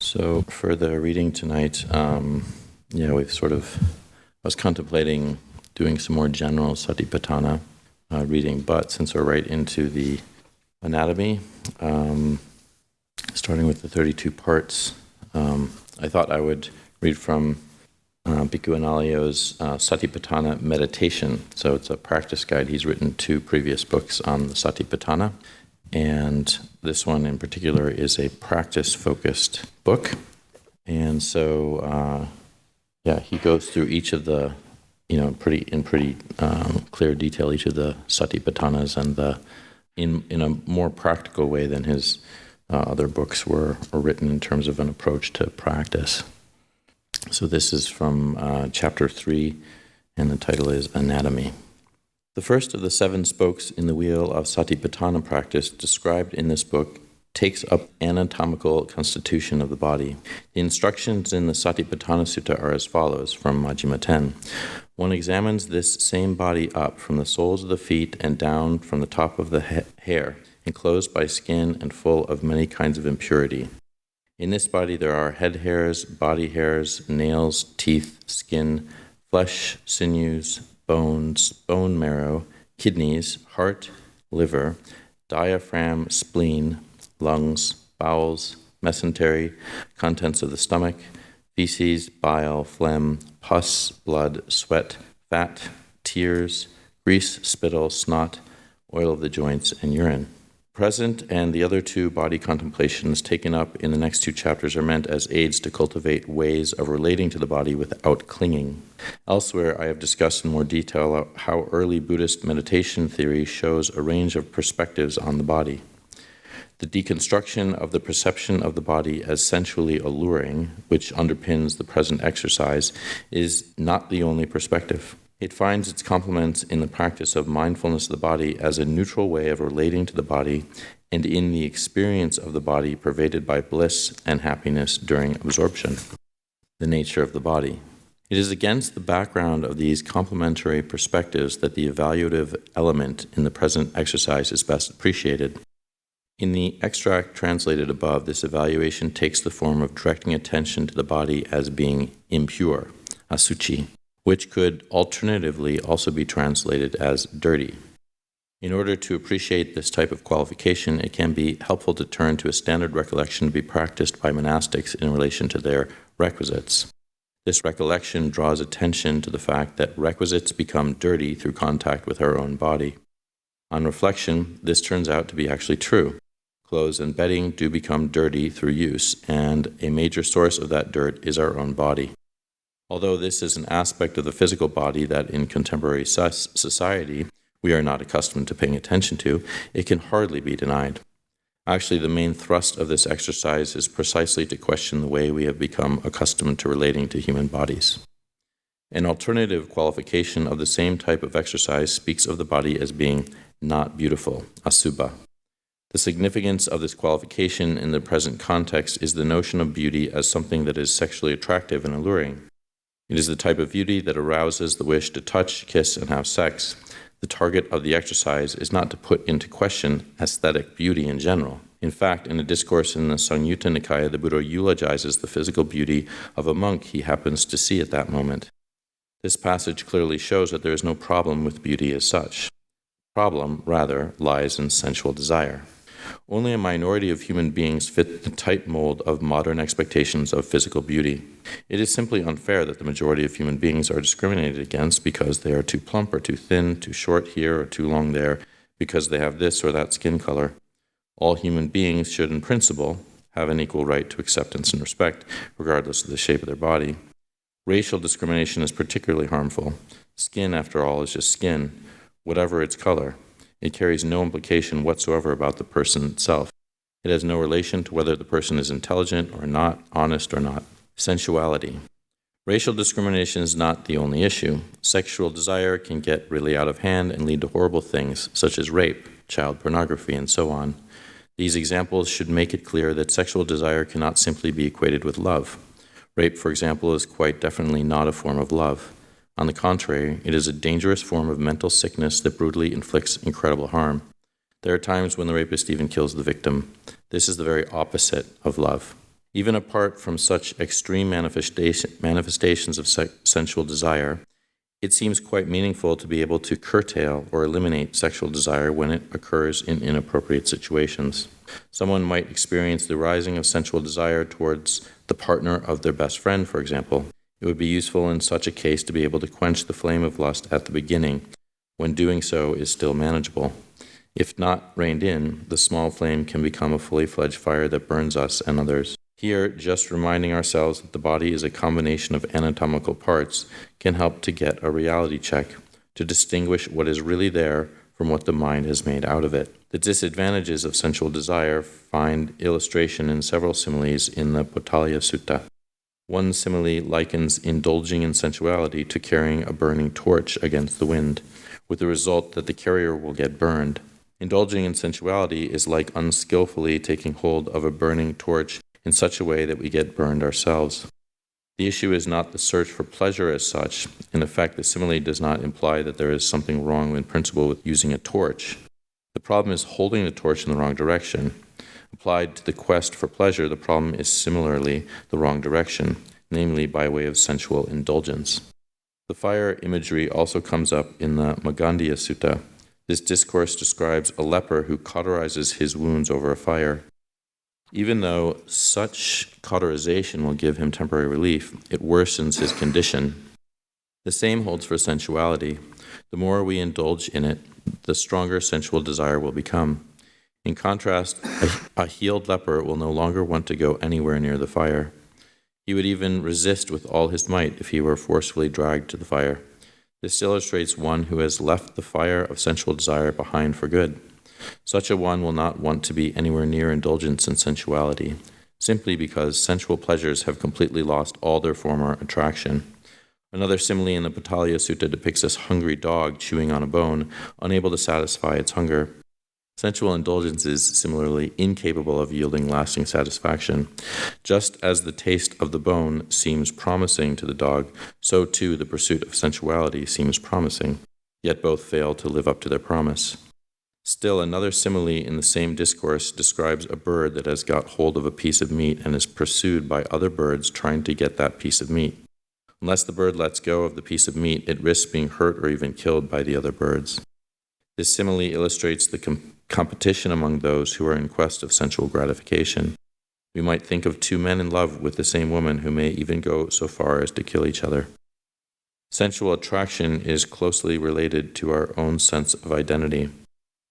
So for the reading tonight, I was contemplating doing some more general Satipaṭṭhāna reading, but since we're right into the anatomy, starting with the 32 parts, I thought I would read from Bhikkhu Analayo's Satipaṭṭhāna meditation. So it's a practice guide. He's written 2 previous books on the Satipaṭṭhāna, and this one in particular is a practice-focused book. And so, he goes through each of the, in pretty clear detail, each of the Satipaṭṭhānas, and in a more practical way than his other books were written in terms of an approach to practice. So this is from chapter 3, and the title is Anatomy. The first of the 7 spokes in the wheel of Satipaṭṭhāna practice described in this book takes up anatomical constitution of the body. The instructions in the Satipaṭṭhāna Sutta are as follows, from Majjhima 10. One examines this same body up from the soles of the feet and down from the top of the hair, enclosed by skin and full of many kinds of impurity. In this body there are head hairs, body hairs, nails, teeth, skin, flesh, sinews, bones, bone marrow, kidneys, heart, liver, diaphragm, spleen, lungs, bowels, mesentery, contents of the stomach, feces, bile, phlegm, pus, blood, sweat, fat, tears, grease, spittle, snot, oil of the joints, and urine. Present and the other 2 body contemplations taken up in the next 2 chapters are meant as aids to cultivate ways of relating to the body without clinging. Elsewhere, I have discussed in more detail how early Buddhist meditation theory shows a range of perspectives on the body. The deconstruction of the perception of the body as sensually alluring, which underpins the present exercise, is not the only perspective. It finds its complements in the practice of mindfulness of the body as a neutral way of relating to the body and in the experience of the body pervaded by bliss and happiness during absorption. The nature of the body. It is against the background of these complementary perspectives that the evaluative element in the present exercise is best appreciated. In the extract translated above, this evaluation takes the form of directing attention to the body as being impure, asuci, which could alternatively also be translated as dirty. In order to appreciate this type of qualification, it can be helpful to turn to a standard recollection to be practiced by monastics in relation to their requisites. This recollection draws attention to the fact that requisites become dirty through contact with our own body. On reflection, this turns out to be actually true. Clothes and bedding do become dirty through use, and a major source of that dirt is our own body. Although this is an aspect of the physical body that in contemporary society we are not accustomed to paying attention to, it can hardly be denied. Actually, the main thrust of this exercise is precisely to question the way we have become accustomed to relating to human bodies. An alternative qualification of the same type of exercise speaks of the body as being not beautiful, asubha. The significance of this qualification in the present context is the notion of beauty as something that is sexually attractive and alluring. It is the type of beauty that arouses the wish to touch, kiss, and have sex. The target of the exercise is not to put into question aesthetic beauty in general. In fact, in a discourse in the Samyutta Nikaya, the Buddha eulogizes the physical beauty of a monk he happens to see at that moment. This passage clearly shows that there is no problem with beauty as such. The problem, rather, lies in sensual desire. Only a minority of human beings fit the tight mold of modern expectations of physical beauty. It is simply unfair that the majority of human beings are discriminated against because they are too plump or too thin, too short here or too long there, because they have this or that skin color. All human beings should, in principle, have an equal right to acceptance and respect, regardless of the shape of their body. Racial discrimination is particularly harmful. Skin, after all, is just skin, whatever its color. It carries no implication whatsoever about the person itself. It has no relation to whether the person is intelligent or not, honest or not. Sensuality. Racial discrimination is not the only issue. Sexual desire can get really out of hand and lead to horrible things, such as rape, child pornography, and so on. These examples should make it clear that sexual desire cannot simply be equated with love. Rape, for example, is quite definitely not a form of love. On the contrary, it is a dangerous form of mental sickness that brutally inflicts incredible harm. There are times when the rapist even kills the victim. This is the very opposite of love. Even apart from such extreme manifestations of sensual desire, it seems quite meaningful to be able to curtail or eliminate sexual desire when it occurs in inappropriate situations. Someone might experience the rising of sensual desire towards the partner of their best friend, for example. It would be useful in such a case to be able to quench the flame of lust at the beginning, when doing so is still manageable. If not reined in, the small flame can become a fully fledged fire that burns us and others. Here, just reminding ourselves that the body is a combination of anatomical parts can help to get a reality check, to distinguish what is really there from what the mind has made out of it. The disadvantages of sensual desire find illustration in several similes in the Potala Sutta. One simile likens indulging in sensuality to carrying a burning torch against the wind, with the result that the carrier will get burned. Indulging in sensuality is like unskillfully taking hold of a burning torch in such a way that we get burned ourselves. The issue is not the search for pleasure as such. In effect, the simile does not imply that there is something wrong in principle with using a torch. The problem is holding the torch in the wrong direction. Applied to the quest for pleasure, the problem is similarly the wrong direction, namely by way of sensual indulgence. The fire imagery also comes up in the Magandiya Sutta. This discourse describes a leper who cauterizes his wounds over a fire. Even though such cauterization will give him temporary relief, it worsens his condition. The same holds for sensuality. The more we indulge in it, the stronger sensual desire will become. In contrast, a healed leper will no longer want to go anywhere near the fire. He would even resist with all his might if he were forcefully dragged to the fire. This illustrates one who has left the fire of sensual desire behind for good. Such a one will not want to be anywhere near indulgence in sensuality, simply because sensual pleasures have completely lost all their former attraction. Another simile in the Potala Sutta depicts a hungry dog chewing on a bone, unable to satisfy its hunger. Sensual indulgence is similarly incapable of yielding lasting satisfaction. Just as the taste of the bone seems promising to the dog, so too the pursuit of sensuality seems promising, yet both fail to live up to their promise. Still, another simile in the same discourse describes a bird that has got hold of a piece of meat and is pursued by other birds trying to get that piece of meat. Unless the bird lets go of the piece of meat, it risks being hurt or even killed by the other birds. This simile illustrates the competition among those who are in quest of sensual gratification. We might think of two men in love with the same woman who may even go so far as to kill each other. Sensual attraction is closely related to our own sense of identity.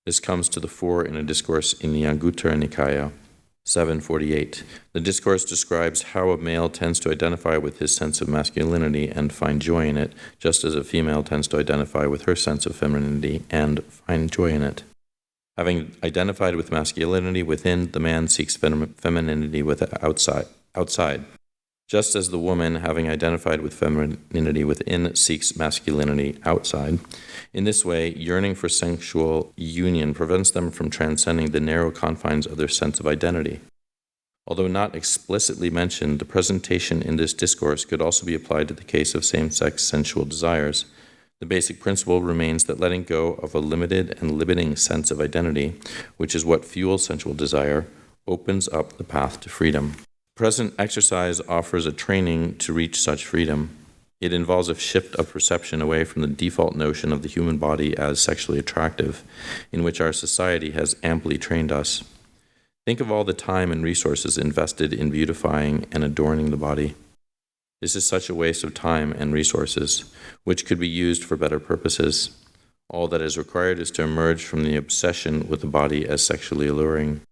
This comes to the fore in a discourse in the Anguttara Nikaya, 748. The discourse describes how a male tends to identify with his sense of masculinity and find joy in it, just as a female tends to identify with her sense of femininity and find joy in it. Having identified with masculinity within, the man seeks femininity outside. Just as the woman, having identified with femininity within, seeks masculinity outside. In this way, yearning for sexual union prevents them from transcending the narrow confines of their sense of identity. Although not explicitly mentioned, the presentation in this discourse could also be applied to the case of same-sex sensual desires. The basic principle remains that letting go of a limited and limiting sense of identity, which is what fuels sensual desire, opens up the path to freedom. Present exercise offers a training to reach such freedom. It involves a shift of perception away from the default notion of the human body as sexually attractive, in which our society has amply trained us. Think of all the time and resources invested in beautifying and adorning the body. This is such a waste of time and resources, which could be used for better purposes. All that is required is to emerge from the obsession with the body as sexually alluring.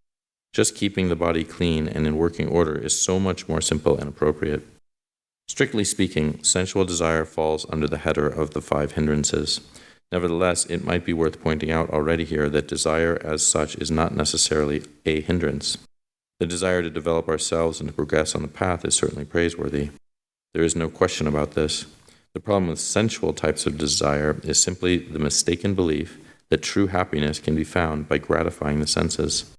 Just keeping the body clean and in working order is so much more simple and appropriate. Strictly speaking, sensual desire falls under the header of the 5 hindrances. Nevertheless, it might be worth pointing out already here that desire as such is not necessarily a hindrance. The desire to develop ourselves and to progress on the path is certainly praiseworthy. There is no question about this. The problem with sensual types of desire is simply the mistaken belief that true happiness can be found by gratifying the senses.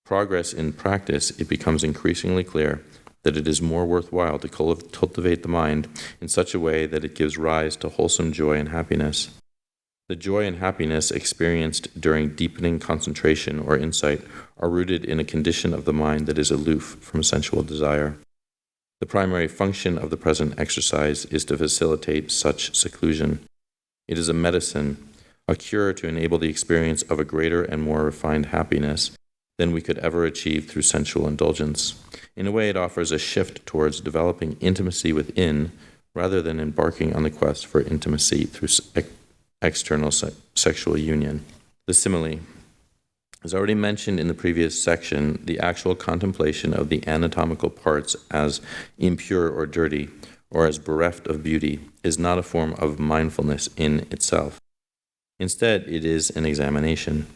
Progress in practice, it becomes increasingly clear that it is more worthwhile to cultivate the mind in such a way that it gives rise to wholesome joy and happiness. The joy and happiness experienced during deepening concentration or insight are rooted in a condition of the mind that is aloof from sensual desire. The primary function of the present exercise is to facilitate such seclusion. It is a medicine, a cure to enable the experience of a greater and more refined happiness than we could ever achieve through sensual indulgence. In a way, it offers a shift towards developing intimacy within, rather than embarking on the quest for intimacy through external sexual union. The simile. As already mentioned in the previous section, the actual contemplation of the anatomical parts as impure or dirty, or as bereft of beauty, is not a form of mindfulness in itself. Instead, it is an examination.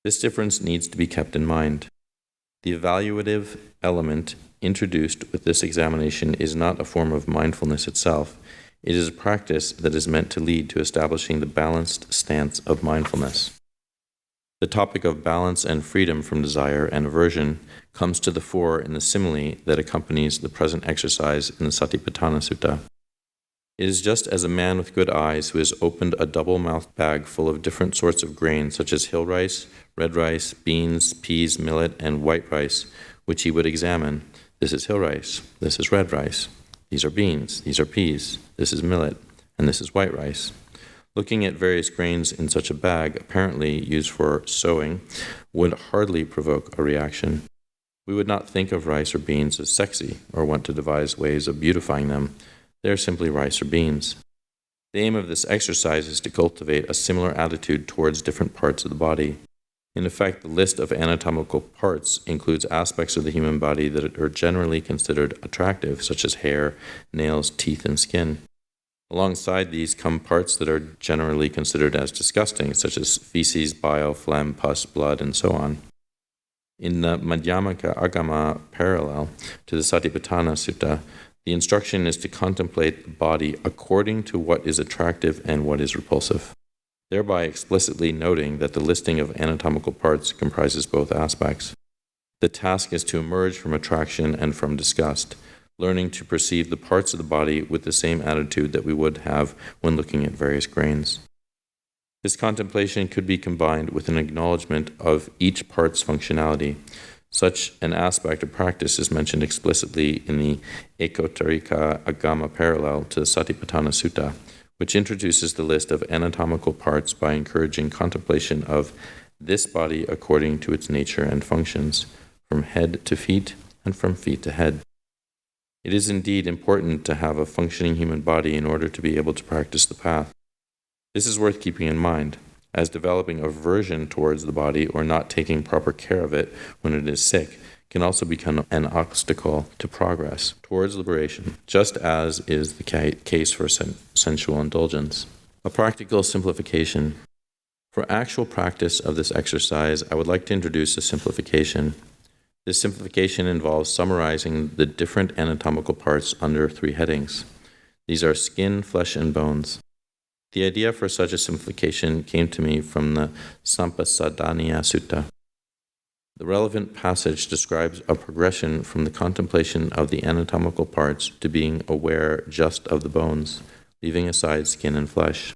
This difference needs to be kept in mind. The evaluative element introduced with this examination is not a form of mindfulness itself. It is a practice that is meant to lead to establishing the balanced stance of mindfulness. The topic of balance and freedom from desire and aversion comes to the fore in the simile that accompanies the present exercise in the Satipaṭṭhāna Sutta. It is just as a man with good eyes who has opened a double-mouthed bag full of different sorts of grain, such as hill rice, red rice, beans, peas, millet, and white rice, which he would examine. This is hill rice, this is red rice, these are beans, these are peas, this is millet, and this is white rice. Looking at various grains in such a bag, apparently used for sowing, would hardly provoke a reaction. We would not think of rice or beans as sexy, or want to devise ways of beautifying them. They are simply rice or beans. The aim of this exercise is to cultivate a similar attitude towards different parts of the body. In effect, the list of anatomical parts includes aspects of the human body that are generally considered attractive, such as hair, nails, teeth, and skin. Alongside these come parts that are generally considered as disgusting, such as feces, bile, phlegm, pus, blood, and so on. In the Madhyamaka Agama parallel to the Satipaṭṭhāna Sutta, the instruction is to contemplate the body according to what is attractive and what is repulsive, thereby explicitly noting that the listing of anatomical parts comprises both aspects. The task is to emerge from attraction and from disgust, learning to perceive the parts of the body with the same attitude that we would have when looking at various grains. This contemplation could be combined with an acknowledgement of each part's functionality. Such an aspect of practice is mentioned explicitly in the Ekottarika Agama parallel to the Satipaṭṭhāna Sutta, which introduces the list of anatomical parts by encouraging contemplation of this body according to its nature and functions, from head to feet and from feet to head. It is indeed important to have a functioning human body in order to be able to practice the path. This is worth keeping in mind, as developing aversion towards the body or not taking proper care of it when it is sick can also become an obstacle to progress towards liberation, just as is the case for sensual indulgence. A practical simplification. For actual practice of this exercise, I would like to introduce a simplification. This simplification involves summarizing the different anatomical parts under 3 headings. These are skin, flesh, and bones. The idea for such a simplification came to me from the Sampasadaniya Sutta. The relevant passage describes a progression from the contemplation of the anatomical parts to being aware just of the bones, leaving aside skin and flesh.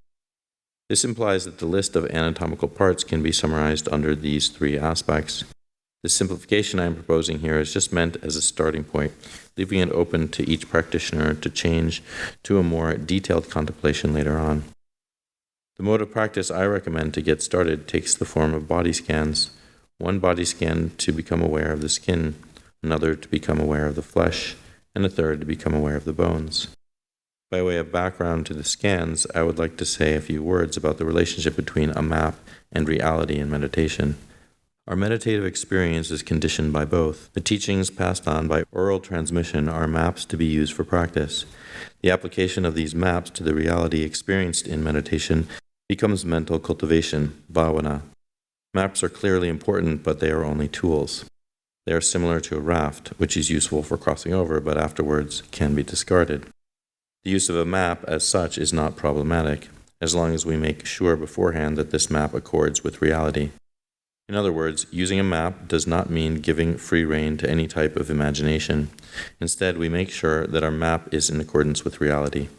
This implies that the list of anatomical parts can be summarized under these 3 aspects. The simplification I am proposing here is just meant as a starting point, leaving it open to each practitioner to change to a more detailed contemplation later on. The mode of practice I recommend to get started takes the form of body scans. One body scan to become aware of the skin, another to become aware of the flesh, and a third to become aware of the bones. By way of background to the scans, I would like to say a few words about the relationship between a map and reality in meditation. Our meditative experience is conditioned by both. The teachings passed on by oral transmission are maps to be used for practice. The application of these maps to the reality experienced in meditation becomes mental cultivation, bhavana. Maps are clearly important, but they are only tools. They are similar to a raft, which is useful for crossing over, but afterwards can be discarded. The use of a map as such is not problematic, as long as we make sure beforehand that this map accords with reality. In other words, using a map does not mean giving free rein to any type of imagination. Instead, we make sure that our map is in accordance with reality.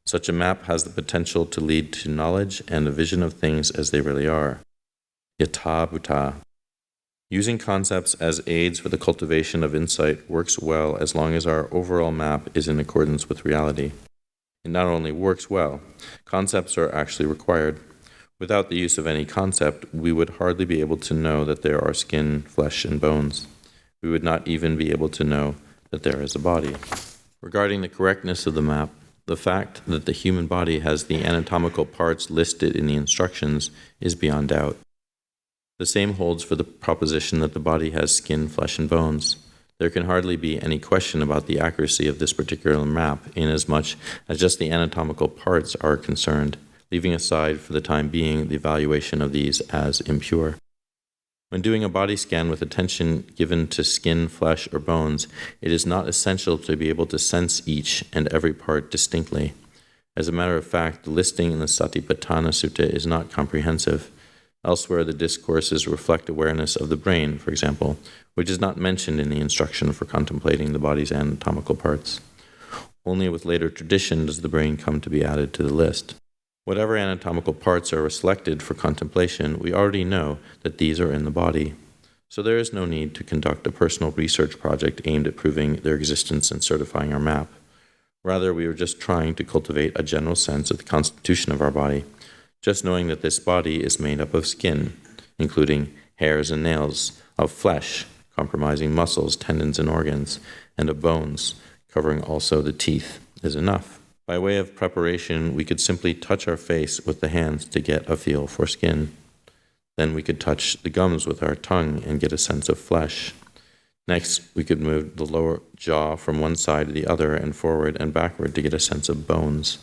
Such a map has the potential to lead to knowledge and a vision of things as they really are. Yatha Bhuta. Using concepts as aids for the cultivation of insight works well as long as our overall map is in accordance with reality. It not only works well, concepts are actually required. Without the use of any concept, we would hardly be able to know that there are skin, flesh, and bones. We would not even be able to know that there is a body. Regarding the correctness of the map, the fact that the human body has the anatomical parts listed in the instructions is beyond doubt. The same holds for the proposition that the body has skin, flesh, and bones. There can hardly be any question about the accuracy of this particular map, inasmuch as just the anatomical parts are concerned, leaving aside for the time being the evaluation of these as impure. When doing a body scan with attention given to skin, flesh, or bones, it is not essential to be able to sense each and every part distinctly. As a matter of fact, the listing in the Satipaṭṭhāna Sutta is not comprehensive. Elsewhere, the discourses reflect awareness of the brain, for example, which is not mentioned in the instruction for contemplating the body's anatomical parts. Only with later tradition does the brain come to be added to the list. Whatever anatomical parts are selected for contemplation, we already know that these are in the body. So there is no need to conduct a personal research project aimed at proving their existence and certifying our map. Rather, we are just trying to cultivate a general sense of the constitution of our body, just knowing that this body is made up of skin, including hairs and nails, of flesh, comprising muscles, tendons, and organs, and of bones, covering also the teeth, is enough. By way of preparation, we could simply touch our face with the hands to get a feel for skin. Then we could touch the gums with our tongue and get a sense of flesh. Next, we could move the lower jaw from one side to the other and forward and backward to get a sense of bones.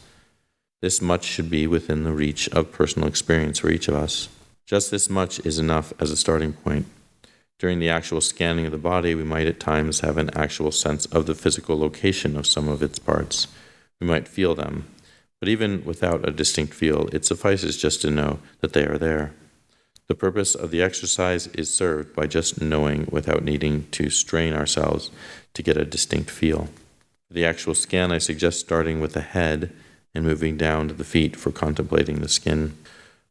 This much should be within the reach of personal experience for each of us. Just this much is enough as a starting point. During the actual scanning of the body, we might at times have an actual sense of the physical location of some of its parts. We might feel them, but even without a distinct feel, it suffices just to know that they are there. The purpose of the exercise is served by just knowing without needing to strain ourselves to get a distinct feel. For the actual scan, I suggest starting with the head and moving down to the feet for contemplating the skin.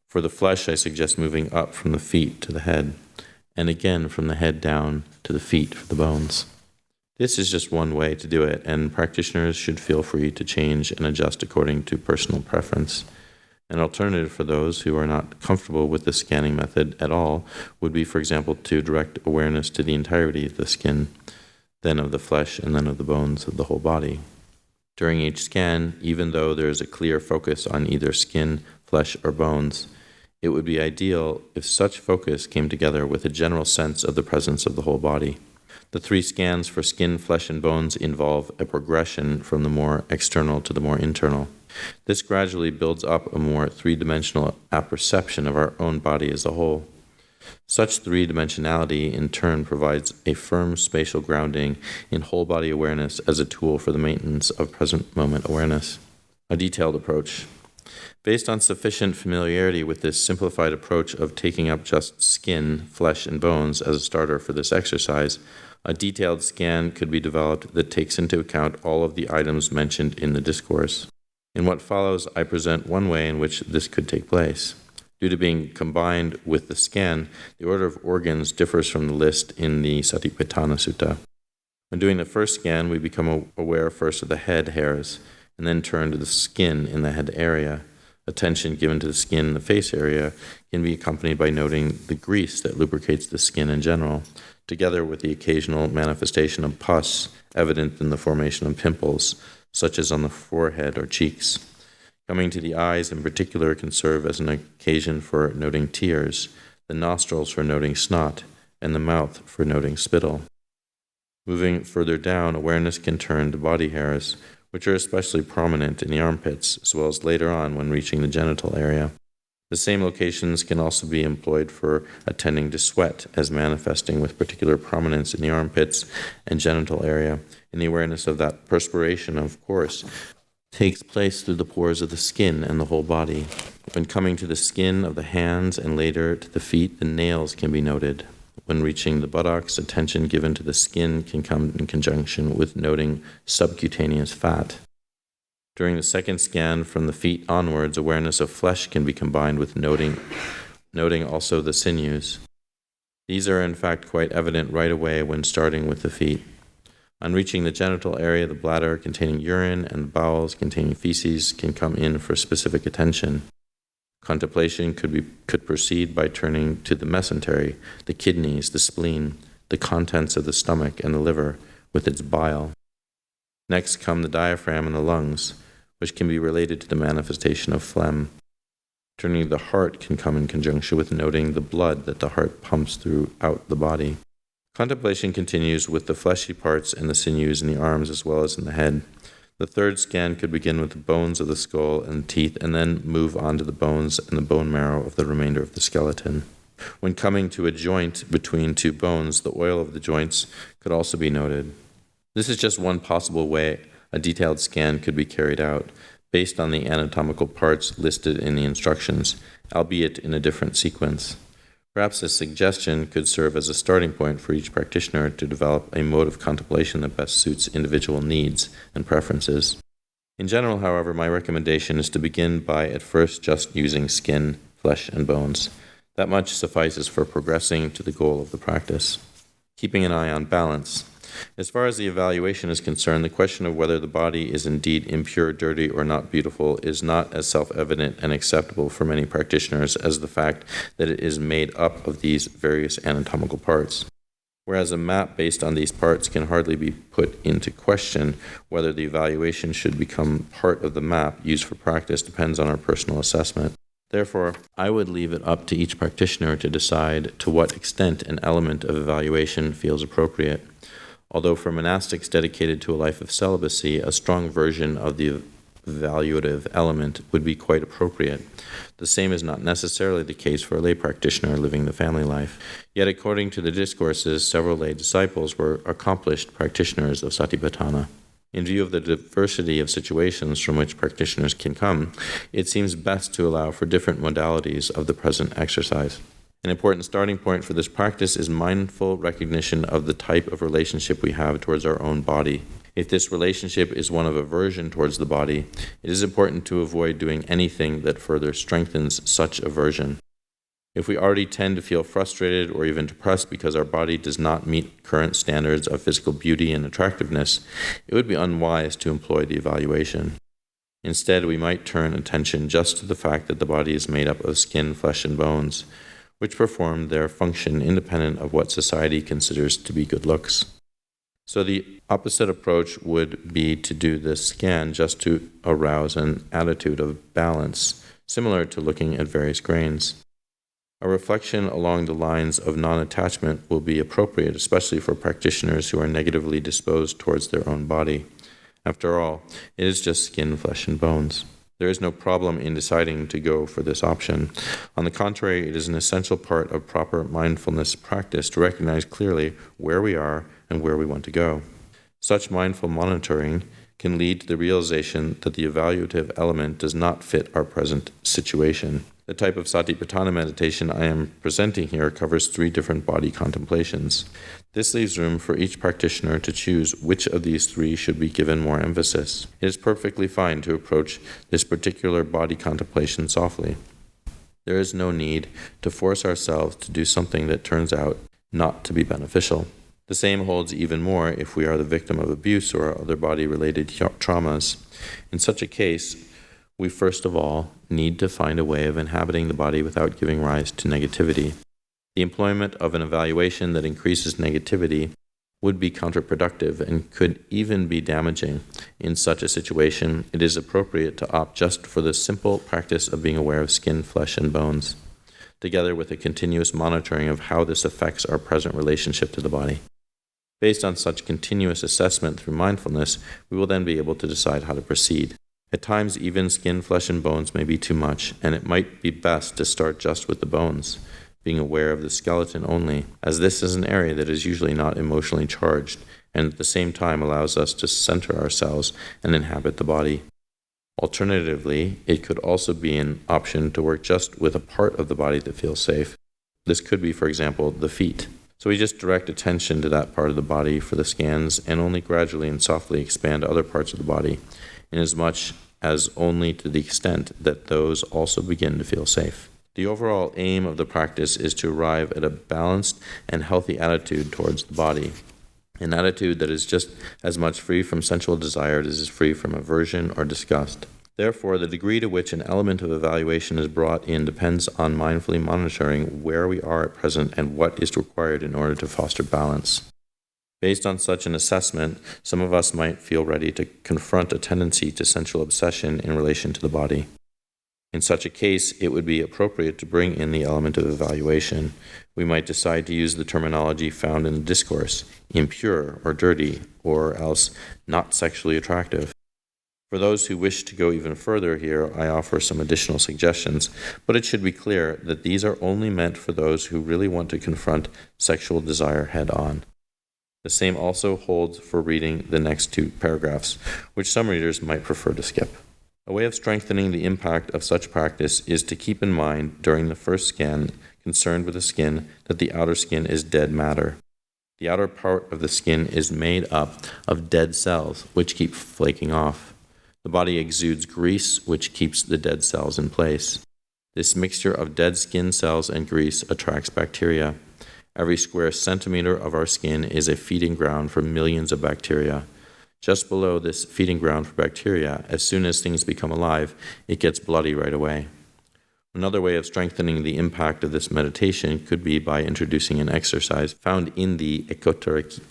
For the flesh, I suggest moving up from the feet to the head, and again from the head down to the feet for the bones. This is just one way to do it, and practitioners should feel free to change and adjust according to personal preference. An alternative for those who are not comfortable with the scanning method at all would be, for example, to direct awareness to the entirety of the skin, then of the flesh, and then of the bones of the whole body. During each scan, even though there is a clear focus on either skin, flesh, or bones, it would be ideal if such focus came together with a general sense of the presence of the whole body. The 3 scans for skin, flesh, and bones involve a progression from the more external to the more internal. This gradually builds up a more 3-dimensional apperception of our own body as a whole. Such 3-dimensionality in turn provides a firm spatial grounding in whole body awareness as a tool for the maintenance of present moment awareness. A detailed approach. Based on sufficient familiarity with this simplified approach of taking up just skin, flesh, and bones as a starter for this exercise, a detailed scan could be developed that takes into account all of the items mentioned in the discourse. In what follows, I present one way in which this could take place. Due to being combined with the scan, the order of organs differs from the list in the Satipaṭṭhāna Sutta. When doing the first scan, we become aware first of the head hairs, and then turn to the skin in the head area. Attention given to the skin in the face area can be accompanied by noting the grease that lubricates the skin in general, together with the occasional manifestation of pus evident in the formation of pimples, such as on the forehead or cheeks. Coming to the eyes in particular can serve as an occasion for noting tears, the nostrils for noting snot, and the mouth for noting spittle. Moving further down, awareness can turn to body hairs, which are especially prominent in the armpits, as well as later on when reaching the genital area. The same locations can also be employed for attending to sweat, as manifesting with particular prominence in the armpits and genital area, in the awareness of that perspiration, of course, takes place through the pores of the skin and the whole body. When coming to the skin of the hands and later to the feet, the nails can be noted. When reaching the buttocks, attention given to the skin can come in conjunction with noting subcutaneous fat. During the second scan from the feet onwards, awareness of flesh can be combined with noting also the sinews. These are in fact quite evident right away when starting with the feet. On reaching the genital area, the bladder containing urine and the bowels containing feces can come in for specific attention. Contemplation could proceed by turning to the mesentery, the kidneys, the spleen, the contents of the stomach and the liver with its bile. Next come the diaphragm and the lungs, which can be related to the manifestation of phlegm. Turning to the heart can come in conjunction with noting the blood that the heart pumps throughout the body. Contemplation continues with the fleshy parts and the sinews in the arms as well as in the head. The third scan could begin with the bones of the skull and teeth and then move on to the bones and the bone marrow of the remainder of the skeleton. When coming to a joint between two bones, the oil of the joints could also be noted. This is just one possible way a detailed scan could be carried out, based on the anatomical parts listed in the instructions, albeit in a different sequence. Perhaps a suggestion could serve as a starting point for each practitioner to develop a mode of contemplation that best suits individual needs and preferences. In general, however, my recommendation is to begin by at first just using skin, flesh, and bones. That much suffices for progressing to the goal of the practice. Keeping an eye on balance. As far as the evaluation is concerned, the question of whether the body is indeed impure, dirty, or not beautiful is not as self-evident and acceptable for many practitioners as the fact that it is made up of these various anatomical parts. Whereas a map based on these parts can hardly be put into question, whether the evaluation should become part of the map used for practice depends on our personal assessment. Therefore, I would leave it up to each practitioner to decide to what extent an element of evaluation feels appropriate. Although for monastics dedicated to a life of celibacy, a strong version of the evaluative element would be quite appropriate. The same is not necessarily the case for a lay practitioner living the family life. Yet according to the discourses, several lay disciples were accomplished practitioners of Satipaṭṭhāna. In view of the diversity of situations from which practitioners can come, it seems best to allow for different modalities of the present exercise. An important starting point for this practice is mindful recognition of the type of relationship we have towards our own body. If this relationship is one of aversion towards the body, it is important to avoid doing anything that further strengthens such aversion. If we already tend to feel frustrated or even depressed because our body does not meet current standards of physical beauty and attractiveness, it would be unwise to employ the evaluation. Instead, we might turn attention just to the fact that the body is made up of skin, flesh, and bones, which perform their function independent of what society considers to be good looks. So the opposite approach would be to do this scan just to arouse an attitude of balance, similar to looking at various grains. A reflection along the lines of non-attachment will be appropriate, especially for practitioners who are negatively disposed towards their own body. After all, it is just skin, flesh, and bones. There is no problem in deciding to go for this option. On the contrary, it is an essential part of proper mindfulness practice to recognize clearly where we are and where we want to go. Such mindful monitoring can lead to the realization that the evaluative element does not fit our present situation. The type of Satipaṭṭhāna meditation I am presenting here covers 3 different body contemplations. This leaves room for each practitioner to choose which of these 3 should be given more emphasis. It is perfectly fine to approach this particular body contemplation softly. There is no need to force ourselves to do something that turns out not to be beneficial. The same holds even more if we are the victim of abuse or other body-related traumas. In such a case, we first of all need to find a way of inhabiting the body without giving rise to negativity. The employment of an evaluation that increases negativity would be counterproductive and could even be damaging. In such a situation, it is appropriate to opt just for the simple practice of being aware of skin, flesh, and bones, together with a continuous monitoring of how this affects our present relationship to the body. Based on such continuous assessment through mindfulness, we will then be able to decide how to proceed. At times, even skin, flesh, and bones may be too much, and it might be best to start just with the bones, being aware of the skeleton only, as this is an area that is usually not emotionally charged, and at the same time allows us to center ourselves and inhabit the body. Alternatively, it could also be an option to work just with a part of the body that feels safe. This could be, for example, the feet. So we just direct attention to that part of the body for the scans and only gradually and softly expand other parts of the body. inasmuch as only to the extent that those also begin to feel safe. The overall aim of the practice is to arrive at a balanced and healthy attitude towards the body, an attitude that is just as much free from sensual desire as is free from aversion or disgust. Therefore, the degree to which an element of evaluation is brought in depends on mindfully monitoring where we are at present and what is required in order to foster balance. Based on such an assessment, some of us might feel ready to confront a tendency to sensual obsession in relation to the body. In such a case, it would be appropriate to bring in the element of evaluation. We might decide to use the terminology found in the discourse, impure or dirty, or else not sexually attractive. For those who wish to go even further here, I offer some additional suggestions, but it should be clear that these are only meant for those who really want to confront sexual desire head-on. The same also holds for reading the next two paragraphs, which some readers might prefer to skip. A way of strengthening the impact of such practice is to keep in mind during the first scan concerned with the skin that the outer skin is dead matter. The outer part of the skin is made up of dead cells, which keep flaking off. The body exudes grease, which keeps the dead cells in place. This mixture of dead skin cells and grease attracts bacteria. Every square centimeter of our skin is a feeding ground for millions of bacteria. Just below this feeding ground for bacteria, as soon as things become alive, it gets bloody right away. Another way of strengthening the impact of this meditation could be by introducing an exercise found in the Ekotarika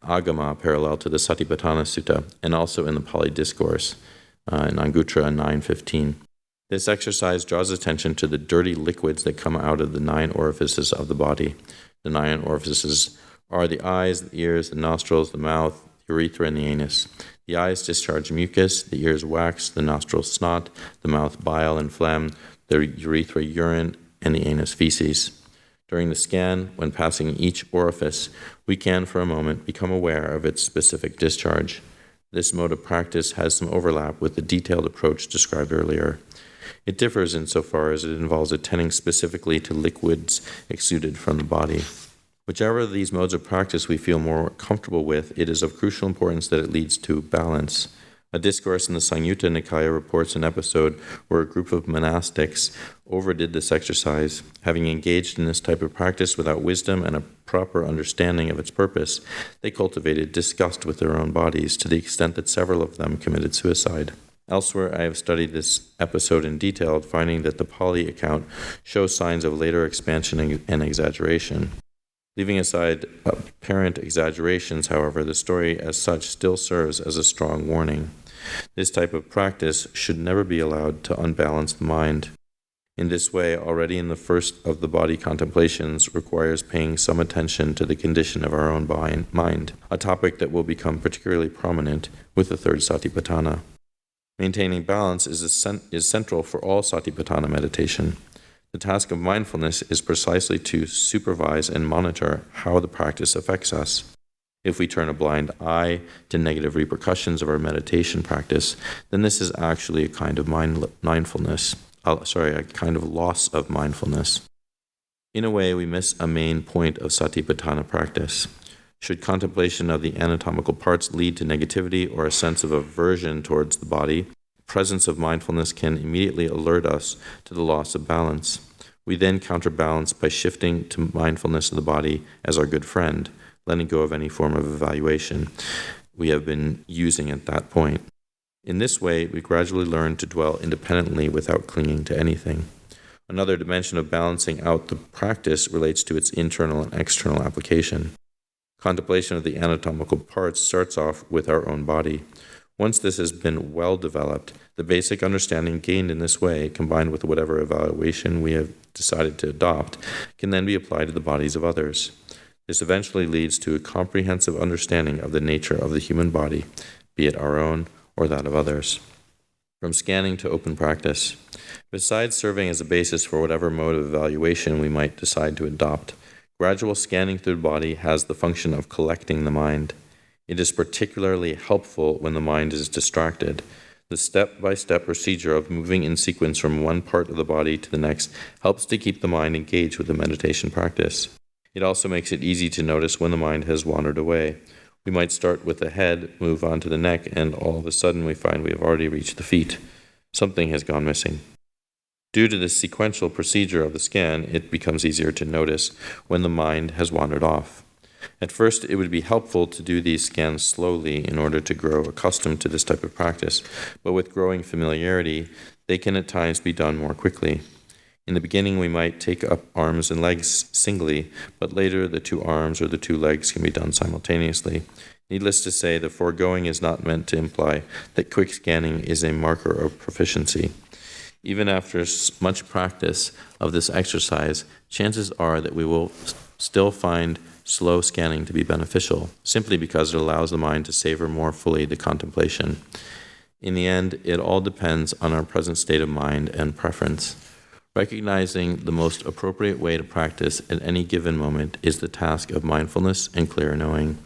Agama parallel to the Satipaṭṭhāna Sutta, and also in the Pali Discourse in Anguttara 9.15. This exercise draws attention to the dirty liquids that come out of the 9 orifices of the body. The 9 orifices are the eyes, the ears, the nostrils, the mouth, the urethra, and the anus. The eyes discharge mucus, the ears wax, the nostrils snot, the mouth bile and phlegm, the urethra urine, and the anus feces. During the scan, when passing each orifice, we can for a moment become aware of its specific discharge. This mode of practice has some overlap with the detailed approach described earlier. It differs insofar as it involves attending specifically to liquids exuded from the body. Whichever of these modes of practice we feel more comfortable with, it is of crucial importance that it leads to balance. A discourse in the Samyutta Nikaya reports an episode where a group of monastics overdid this exercise. Having engaged in this type of practice without wisdom and a proper understanding of its purpose, they cultivated disgust with their own bodies to the extent that several of them committed suicide. Elsewhere, I have studied this episode in detail, finding that the Pali account shows signs of later expansion and exaggeration. Leaving aside apparent exaggerations, however, the story as such still serves as a strong warning. This type of practice should never be allowed to unbalance the mind. In this way, already in the first of the body contemplations requires paying some attention to the condition of our own mind, a topic that will become particularly prominent with the third Satipaṭṭhāna. Maintaining balance is central for all Satipaṭṭhāna meditation. The task of mindfulness is precisely to supervise and monitor how the practice affects us. If we turn a blind eye to negative repercussions of our meditation practice, then this is actually a kind of a kind of loss of mindfulness. In a way, we miss a main point of Satipaṭṭhāna practice. Should contemplation of the anatomical parts lead to negativity or a sense of aversion towards the body, the presence of mindfulness can immediately alert us to the loss of balance. We then counterbalance by shifting to mindfulness of the body as our good friend, letting go of any form of evaluation we have been using at that point. In this way, we gradually learn to dwell independently without clinging to anything. Another dimension of balancing out the practice relates to its internal and external application. Contemplation of the anatomical parts starts off with our own body. Once this has been well developed, the basic understanding gained in this way, combined with whatever evaluation we have decided to adopt, can then be applied to the bodies of others. This eventually leads to a comprehensive understanding of the nature of the human body, be it our own or that of others. From scanning to open practice. Besides serving as a basis for whatever mode of evaluation we might decide to adopt, gradual scanning through the body has the function of collecting the mind. It is particularly helpful when the mind is distracted. The step-by-step procedure of moving in sequence from one part of the body to the next helps to keep the mind engaged with the meditation practice. It also makes it easy to notice when the mind has wandered away. We might start with the head, move on to the neck, and all of a sudden we find we have already reached the feet. Something has gone missing. Due to the sequential procedure of the scan, it becomes easier to notice when the mind has wandered off. At first, it would be helpful to do these scans slowly in order to grow accustomed to this type of practice, but with growing familiarity, they can at times be done more quickly. In the beginning, we might take up arms and legs singly, but later the 2 arms or the 2 legs can be done simultaneously. Needless to say, the foregoing is not meant to imply that quick scanning is a marker of proficiency. Even after much practice of this exercise, chances are that we will still find slow scanning to be beneficial, simply because it allows the mind to savor more fully the contemplation. In the end, it all depends on our present state of mind and preference. Recognizing the most appropriate way to practice at any given moment is the task of mindfulness and clear knowing.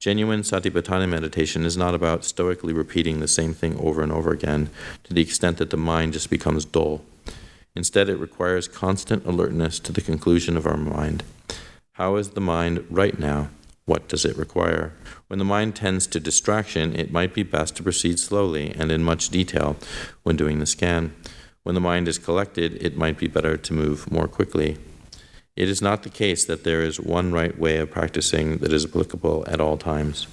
Genuine Satipaṭṭhāna meditation is not about stoically repeating the same thing over and over again to the extent that the mind just becomes dull. Instead, it requires constant alertness to the conclusion of our mind. How is the mind right now? What does it require? When the mind tends to distraction, it might be best to proceed slowly and in much detail when doing the scan. When the mind is collected, it might be better to move more quickly. It is not the case that there is one right way of practicing that is applicable at all times.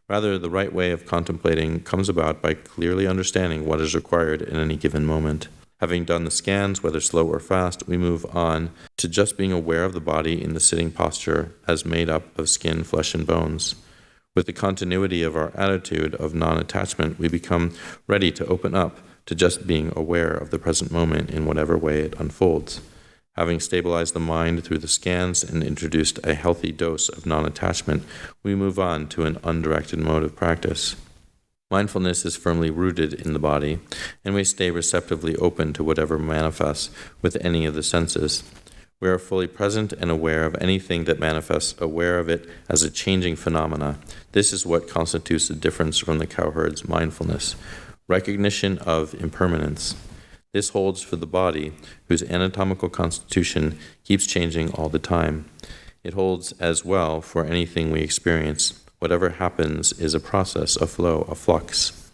Rather, the right way of contemplating comes about by clearly understanding what is required in any given moment. Having done the scans, whether slow or fast, we move on to just being aware of the body in the sitting posture as made up of skin, flesh, and bones. With the continuity of our attitude of non-attachment, we become ready to open up to just being aware of the present moment in whatever way it unfolds. Having stabilized the mind through the scans and introduced a healthy dose of non-attachment, we move on to an undirected mode of practice. Mindfulness is firmly rooted in the body, and we stay receptively open to whatever manifests with any of the senses. We are fully present and aware of anything that manifests, aware of it as a changing phenomena. This is what constitutes the difference from the cowherd's mindfulness. Recognition of impermanence. This holds for the body, whose anatomical constitution keeps changing all the time. It holds as well for anything we experience. Whatever happens is a process, a flow, a flux.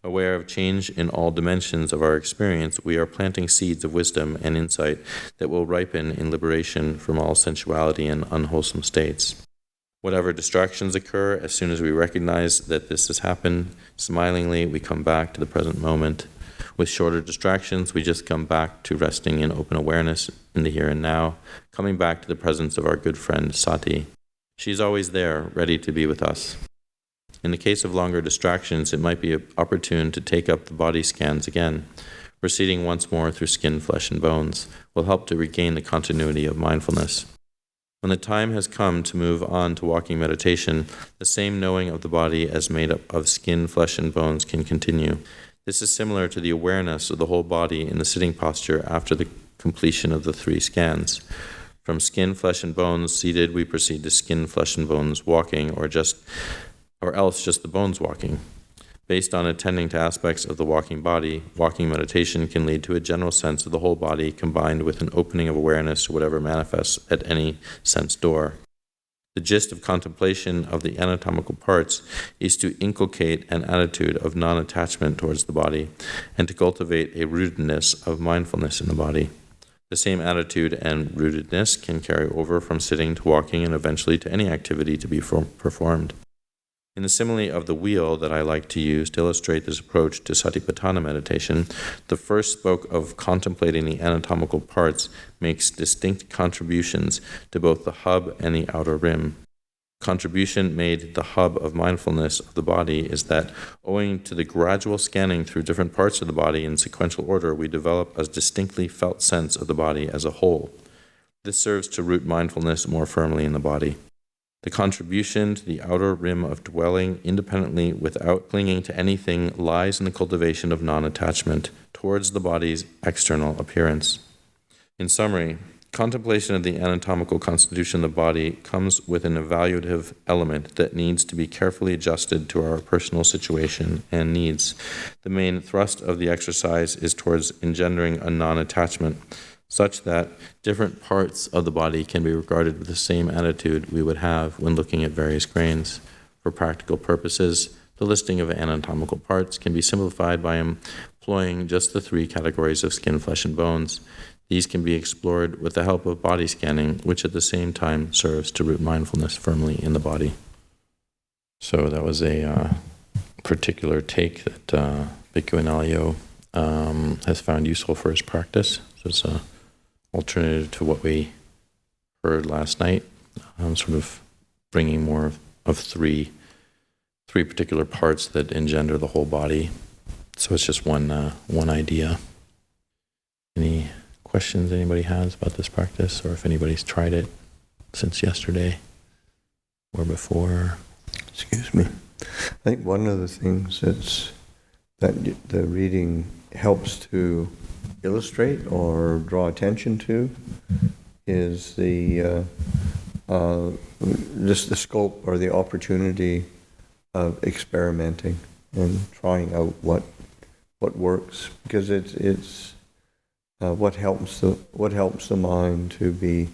Aware of change in all dimensions of our experience, we are planting seeds of wisdom and insight that will ripen in liberation from all sensuality and unwholesome states. Whatever distractions occur, as soon as we recognize that this has happened, smilingly we come back to the present moment. With shorter distractions, we just come back to resting in open awareness in the here and now, coming back to the presence of our good friend Sati. She's always there, ready to be with us. In the case of longer distractions, it might be opportune to take up the body scans again. Proceeding once more through skin, flesh, and bones will help to regain the continuity of mindfulness. When the time has come to move on to walking meditation, the same knowing of the body as made up of skin, flesh, and bones can continue. This is similar to the awareness of the whole body in the sitting posture after the completion of the 3 scans. From skin, flesh, and bones seated, we proceed to skin, flesh, and bones walking, or else just the bones walking. Based on attending to aspects of the walking body, walking meditation can lead to a general sense of the whole body combined with an opening of awareness to whatever manifests at any sense door. The gist of contemplation of the anatomical parts is to inculcate an attitude of non-attachment towards the body and to cultivate a rootedness of mindfulness in the body. The same attitude and rootedness can carry over from sitting to walking and eventually to any activity to be performed. In the simile of the wheel that I like to use to illustrate this approach to Satipaṭṭhāna meditation, the first spoke of contemplating the anatomical parts makes distinct contributions to both the hub and the outer rim. Contribution made to the hub of mindfulness of the body is that, owing to the gradual scanning through different parts of the body in sequential order, we develop a distinctly felt sense of the body as a whole. This serves to root mindfulness more firmly in the body. The contribution to the outer rim of dwelling independently without clinging to anything lies in the cultivation of non-attachment towards the body's external appearance. In summary, contemplation of the anatomical constitution of the body comes with an evaluative element that needs to be carefully adjusted to our personal situation and needs. The main thrust of the exercise is towards engendering a non-attachment, such that different parts of the body can be regarded with the same attitude we would have when looking at various grains. For practical purposes, the listing of anatomical parts can be simplified by employing just the 3 categories of skin, flesh, and bones. These can be explored with the help of body scanning, which at the same time serves to root mindfulness firmly in the body. So that was a particular take that Bhikkhu Analayo has found useful for his practice. So it's an alternative to what we heard last night, sort of bringing more of three particular parts that engender the whole body. So it's just one idea. Any questions anybody has about this practice, or if anybody's tried it since yesterday or before? Excuse me. I think one of the things that the reading helps to illustrate or draw attention to is the just the scope or the opportunity of experimenting and trying out what works, because it's what helps the mind to be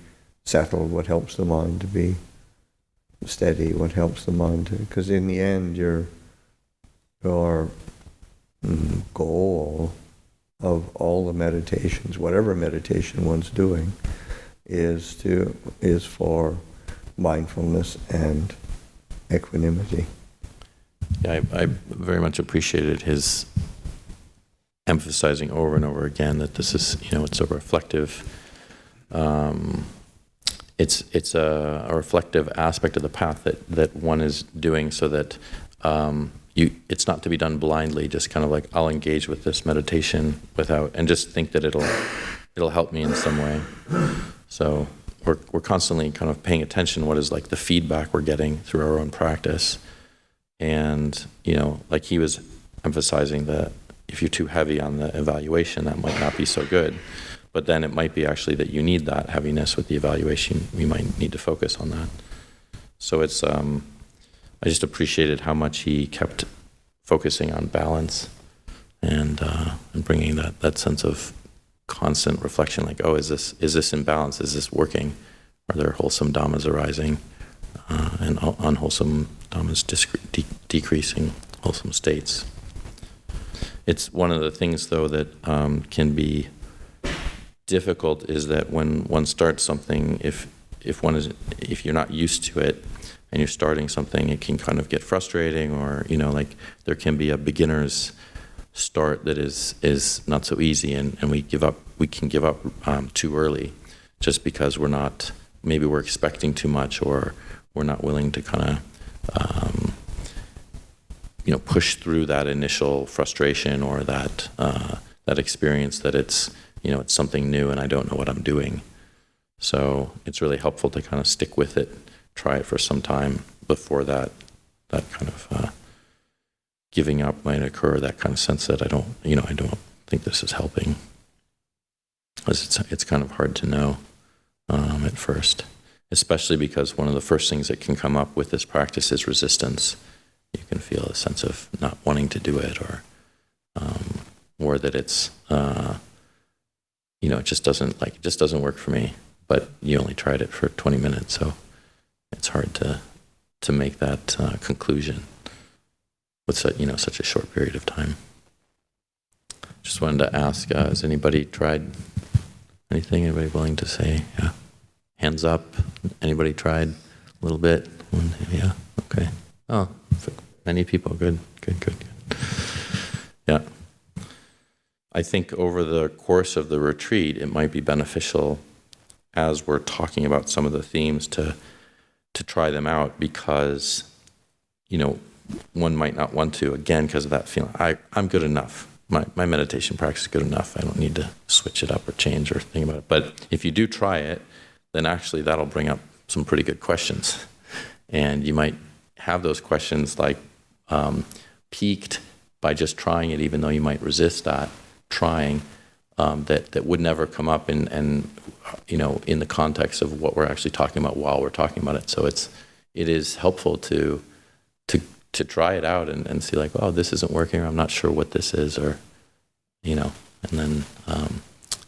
settled, what helps the mind to be steady, what helps the mind to, because in the end your goal of all the meditations, whatever meditation one's doing, is for mindfulness and equanimity. Yeah, I very much appreciated his emphasizing over and over again that this is, it's a reflective, it's a reflective aspect of the path that one is doing, so that it's not to be done blindly, just kind of like, I'll engage with this meditation and just think that it'll help me in some way. So we're constantly kind of paying attention what is like the feedback we're getting through our own practice. And, like he was emphasizing that if you're too heavy on the evaluation, that might not be so good. But then it might be actually that you need that heaviness with the evaluation. You might need to focus on that. So it's, I just appreciated how much he kept focusing on balance and bringing that sense of constant reflection, like, oh, is this in balance? Is this working? Are there wholesome dhammas arising and unwholesome dhammas decreasing wholesome states? It's one of the things, though, that can be difficult, is that when one starts something, if you're not used to it and you're starting something, it can kind of get frustrating, or like there can be a beginner's start that is not so easy, and we can give up too early, just because maybe we're expecting too much, or we're not willing to kind of push through that initial frustration, or that experience that it's something new and I don't know what I'm doing. So it's really helpful to kind of stick with it, try it for some time before that kind of giving up might occur, that kind of sense that I don't think this is helping. It's kind of hard to know at first, especially because one of the first things that can come up with this practice is resistance. You can feel a sense of not wanting to do it, or that it's it just doesn't work for me. But you only tried it for 20 minutes, so it's hard to make that conclusion with such a short period of time. Just wanted to ask, has anybody tried anything? Anybody willing to say? Yeah. Hands up. Anybody tried a little bit? Yeah. Okay. Oh, many people. Good. Yeah. I think over the course of the retreat, it might be beneficial, as we're talking about some of the themes, to try them out, because one might not want to, again, because of that feeling, I'm good enough. My meditation practice is good enough. I don't need to switch it up or change or think about it. But if you do try it, then actually that'll bring up some pretty good questions. And you might have those questions like piqued by just trying it, even though you might resist that trying, that would never come up in the context of what we're actually talking about while we're talking about it. So it is helpful to try it out and see, like, oh, this isn't working, or I'm not sure what this is, or and then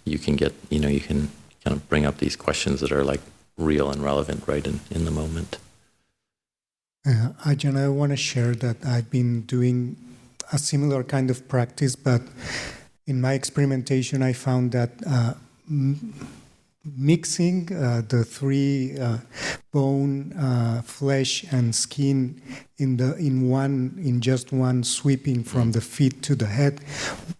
you can get you can kind of bring up these questions that are like real and relevant right in the moment. Ajahn, I want to share that I've been doing a similar kind of practice, but in my experimentation, I found that mixing the three bone, flesh, and skin in just one sweeping from the feet to the head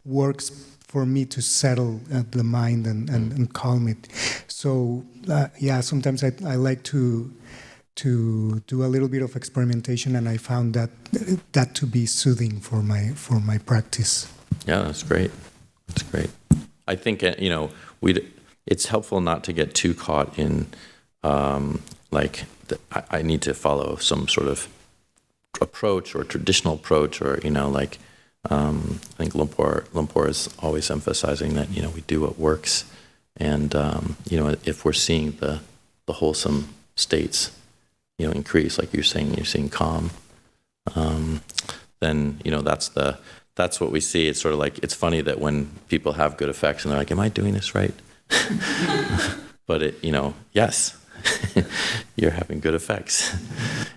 works for me to settle the mind and calm it. So sometimes I like to do a little bit of experimentation, and I found that to be soothing for my practice. Yeah, that's great. That's great. I think it's helpful not to get too caught in I need to follow some sort of approach or traditional approach, or I think Lumpur is always emphasizing that we do what works, and if we're seeing the wholesome states increase, like you're seeing calm, then that's what we see. It's sort of like, it's funny that when people have good effects and they're like, am I doing this right? But yes, you're having good effects.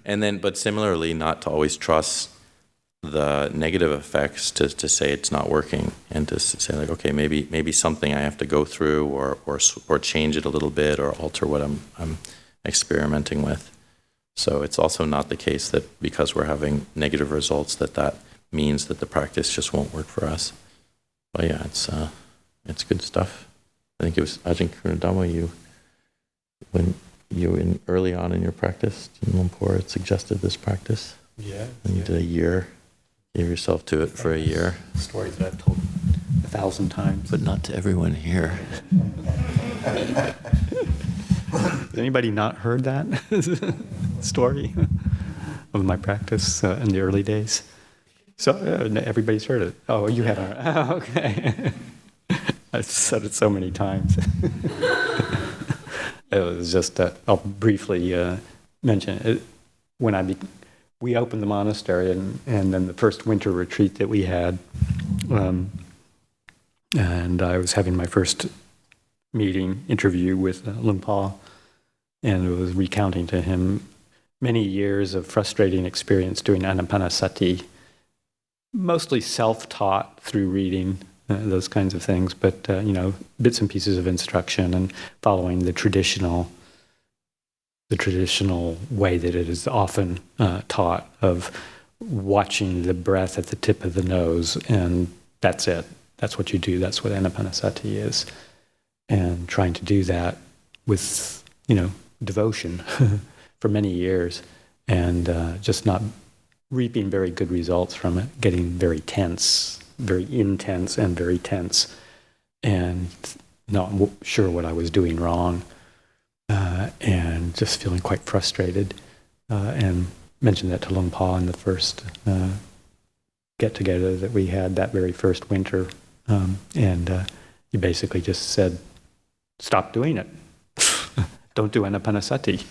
But similarly, not to always trust the negative effects to say it's not working, and to say like, okay, maybe something I have to go through or change it a little bit or alter what I'm experimenting with. So it's also not the case that because we're having negative results that means that the practice just won't work for us. But yeah, it's good stuff. I think it was Ajahn Kurudama, when you were early on in your practice, Lumpur had suggested this practice. Yeah. And you did a year, gave yourself to it for a year. Stories that I've told 1,000 times. But not to everyone here. Has anybody not heard that story of my practice in the early days? So everybody's heard it. Oh, you haven't. Oh, okay. I've said it so many times. It was just, I'll briefly mention it. When we opened the monastery, and then the first winter retreat that we had, and I was having my first interview with Lumpur, and it was recounting to him many years of frustrating experience doing anapanasati, mostly self-taught through reading, those kinds of things, but bits and pieces of instruction and following the traditional way that it is often taught, of watching the breath at the tip of the nose, and that's it. That's what you do. That's what anapanasati is. And trying to do that with, devotion for many years, and just not reaping very good results from it, getting very tense, very intense and very tense, and not sure what I was doing wrong, and just feeling quite frustrated, and mentioned that to Lumpur in the first get-together that we had that very first winter, and he basically just said, stop doing it. Don't do anapanasati,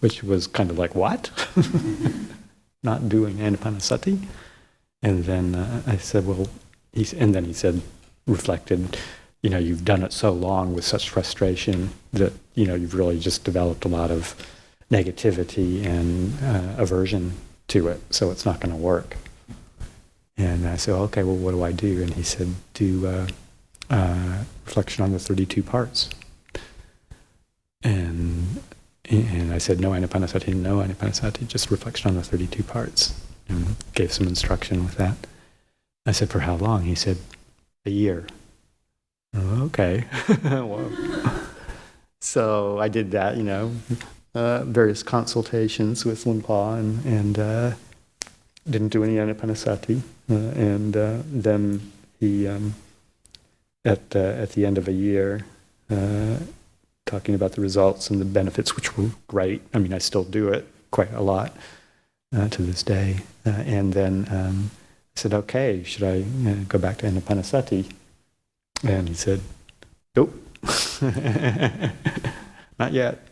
which was kind of like, what? Not doing anapanasati? And then I said, well, and then he said, reflected, you've done it so long with such frustration that, you've really just developed a lot of negativity and aversion to it, so it's not going to work. And I said, okay, well, what do I do? And he said, do reflection on the 32 parts. And I said, no anapanasati, just reflection on the 32 parts. And gave some instruction with that. I said, for how long? He said, a year. Oh, okay. Well, so I did that, various consultations with Lumpur, and didn't do any anapanasati. And then he, at the end of a year, talking about the results and the benefits, which were great. I mean, I still do it quite a lot to this day. And then I said, okay, should I go back to anapanasati? And he said, nope, not yet.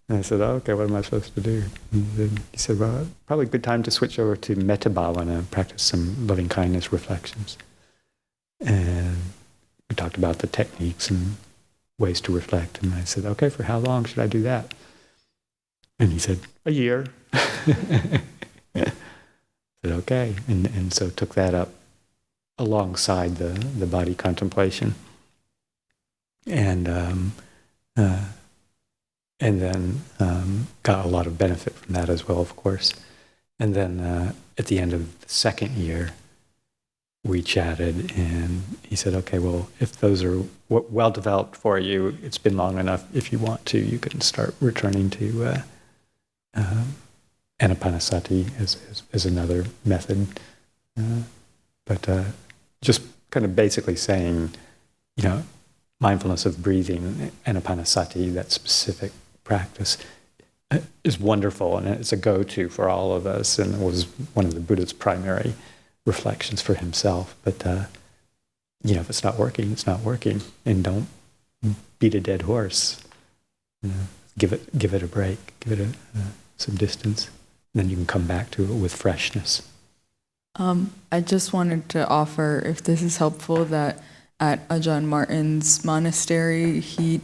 And I said, oh, okay, what am I supposed to do? And he said, well, probably a good time to switch over to metta bhavana and practice some loving kindness reflections. And we talked about the techniques and ways to reflect. And I said, okay, for how long should I do that? And he said, a year. I said, okay. And so took that up alongside the body contemplation. And then got a lot of benefit from that as well, of course. And then at the end of the second year, we chatted, and he said, okay, well, if those are well developed for you, it's been long enough. If you want to, you can start returning to Anapanasati as another method. But just kind of basically saying, mindfulness of breathing, Anapanasati, that specific practice, is wonderful, and it's a go-to for all of us, and it was one of the Buddha's primary reflections for himself. But if it's not working, it's not working, and don't beat a dead horse. Give it a break, give it some distance, and then you can come back to it with freshness. I just wanted to offer, if this is helpful, that at Ajahn Martin's monastery, he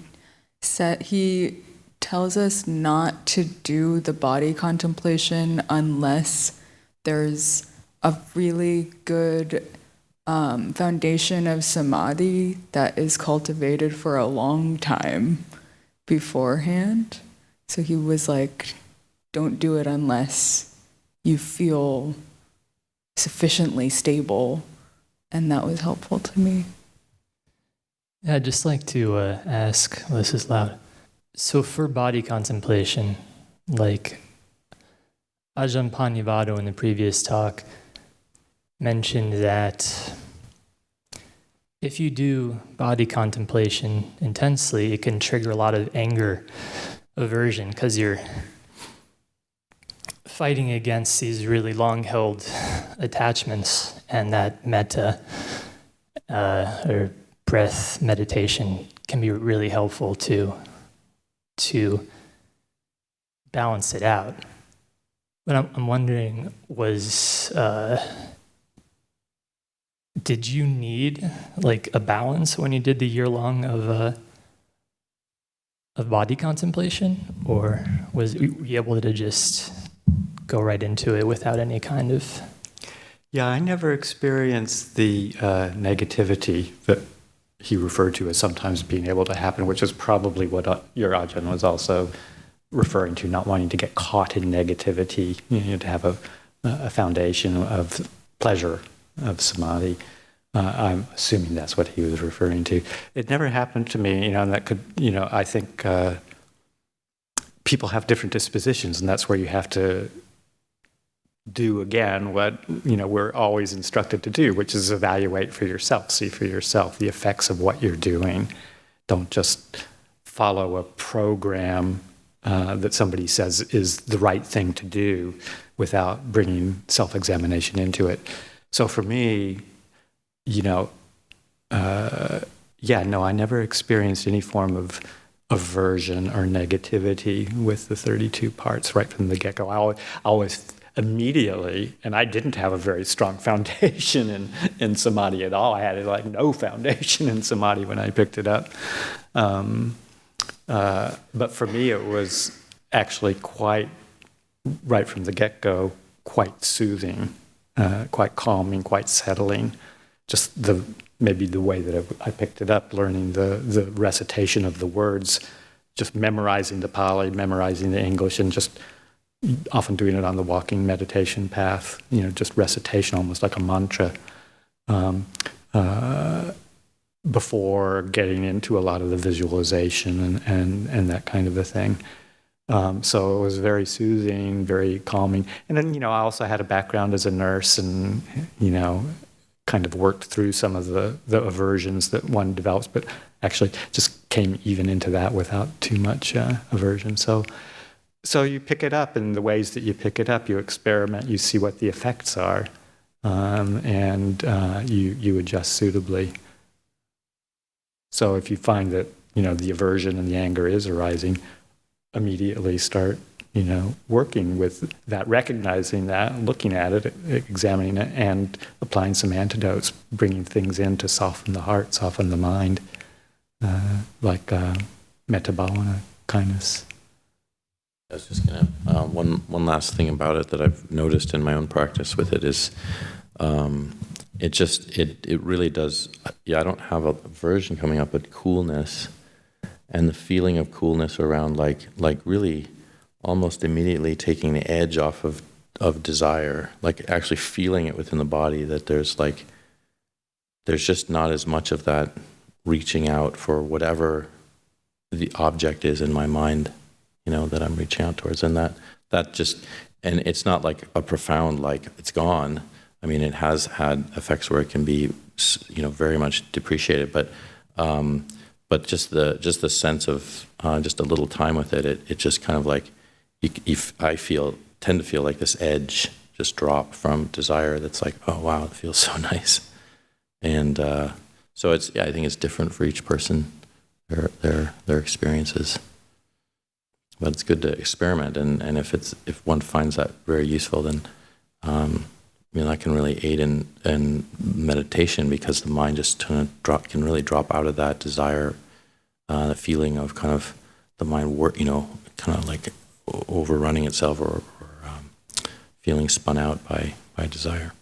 tells us not to do the body contemplation unless there's a really good foundation of samadhi that is cultivated for a long time beforehand. So he was like, don't do it unless you feel sufficiently stable. And that was helpful to me. Yeah, I'd just like to ask, this is loud. So for body contemplation, like Ajahn Panivado in the previous talk mentioned that if you do body contemplation intensely, it can trigger a lot of anger, aversion, because you're fighting against these really long-held attachments, and that metta or breath meditation can be really helpful to balance it out. But I'm wondering, did you need like a balance when you did the year-long of body contemplation, or were you able to just go right into it without any kind of... Yeah, I never experienced the negativity that he referred to as sometimes being able to happen, which is probably what your Ajahn was also referring to, not wanting to get caught in negativity, to have a foundation of pleasure, of samadhi. I'm assuming that's what he was referring to. It never happened to me, and that could, I think people have different dispositions, and that's where you have to do again what we're always instructed to do, which is evaluate for yourself, see for yourself the effects of what you're doing. Don't just follow a program that somebody says is the right thing to do without bringing self-examination into it. So for me, I never experienced any form of aversion or negativity with the 32 parts right from the get-go. I always immediately, and I didn't have a very strong foundation in samadhi at all. I had like no foundation in samadhi when I picked it up. But for me, it was actually quite, right from the get-go, quite soothing, quite calming, quite settling. Just maybe the way that I picked it up, learning the recitation of the words, just memorizing the Pali, memorizing the English, and just often doing it on the walking meditation path, just recitation, almost like a mantra, before getting into a lot of the visualization and that kind of a thing. So it was very soothing, very calming. And then, I also had a background as a nurse and, kind of worked through some of the aversions that one develops, but actually just came even into that without too much aversion. So you pick it up in the ways that you pick it up. You experiment, you see what the effects are, and you adjust suitably. So if you find that, the aversion and the anger is arising, immediately start, working with that, recognizing that, looking at it, examining it, and applying some antidotes, bringing things in to soften the heart, soften the mind, like metta bhavana, kindness. I was just gonna one last thing about it that I've noticed in my own practice with it is it really does. Yeah, I don't have a version coming up, but coolness and the feeling of coolness around like really almost immediately taking the edge off of desire, like actually feeling it within the body that there's just not as much of that reaching out for whatever the object is in my mind, that I'm reaching out towards. And that just, and it's not like a profound, like it's gone. I mean, it has had effects where it can be, very much depreciated, but just the sense of just a little time with it just kind of like, I tend to feel like this edge just drop from desire that's like, oh wow, it feels so nice. And so I think it's different for each person, their experiences. But it's good to experiment, and if one finds that very useful, then that can really aid in meditation, because the mind just can really drop out of that desire, the feeling of kind of the mind kind of like overrunning itself or feeling spun out by desire.